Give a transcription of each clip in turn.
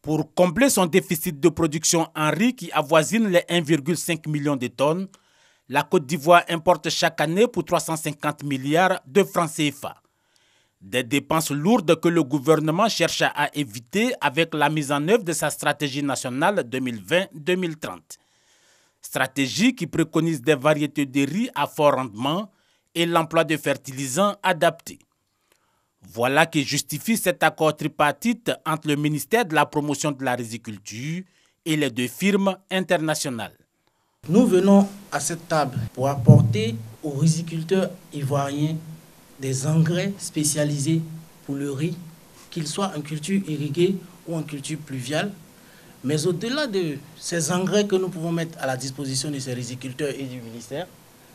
Pour combler son déficit de production en riz qui avoisine les 1,5 million de tonnes, la Côte d'Ivoire importe chaque année pour 350 milliards de francs CFA. Des dépenses lourdes que le gouvernement cherche à éviter avec la mise en œuvre de sa stratégie nationale 2020-2030. Stratégie qui préconise des variétés de riz à fort rendement et l'emploi de fertilisants adaptés. Voilà qui justifie cet accord tripartite entre le ministère de la Promotion de la Riziculture et les deux firmes internationales. Nous venons à cette table pour apporter aux riziculteurs ivoiriens des engrais spécialisés pour le riz, qu'ils soient en culture irriguée ou en culture pluviale. Mais au-delà de ces engrais que nous pouvons mettre à la disposition de ces riziculteurs et du ministère,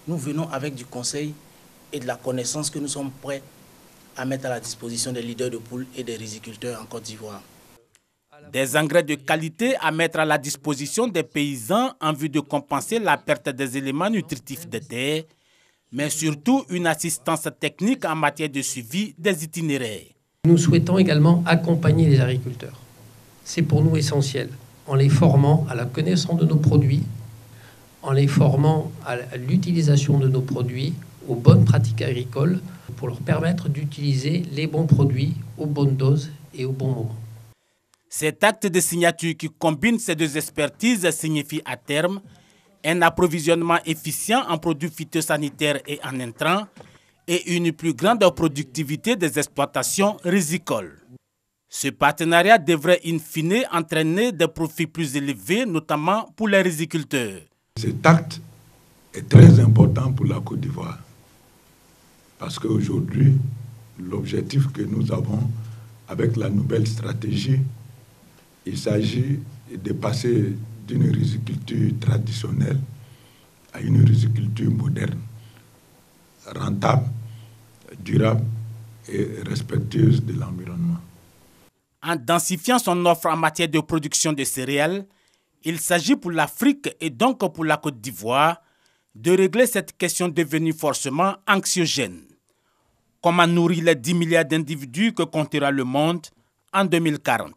nous venons avec du conseil et de la connaissance que nous sommes prêts à mettre à la disposition des leaders de poules et des riziculteurs en Côte d'Ivoire. Des engrais de qualité à mettre à la disposition des paysans en vue de compenser la perte des éléments nutritifs des terres, mais surtout une assistance technique en matière de suivi des itinéraires. Nous souhaitons également accompagner les agriculteurs. C'est pour nous essentiel, en les formant à la connaissance de nos produits, en les formant à l'utilisation de nos produits, aux bonnes pratiques agricoles, pour leur permettre d'utiliser les bons produits aux bonnes doses et au bon moment. Cet acte de signature qui combine ces deux expertises signifie à terme un approvisionnement efficient en produits phytosanitaires et en intrants et une plus grande productivité des exploitations rizicoles. Ce partenariat devrait in fine entraîner des profits plus élevés, notamment pour les riziculteurs. Cet acte est très important pour la Côte d'Ivoire parce qu'aujourd'hui, l'objectif que nous avons avec la nouvelle stratégie, il s'agit de passer d'une riziculture traditionnelle à une riziculture moderne, rentable, durable et respectueuse de l'environnement. En densifiant son offre en matière de production de céréales, il s'agit pour l'Afrique et donc pour la Côte d'Ivoire de régler cette question devenue forcément anxiogène. Comment nourrir les 10 milliards d'individus que comptera le monde en 2040?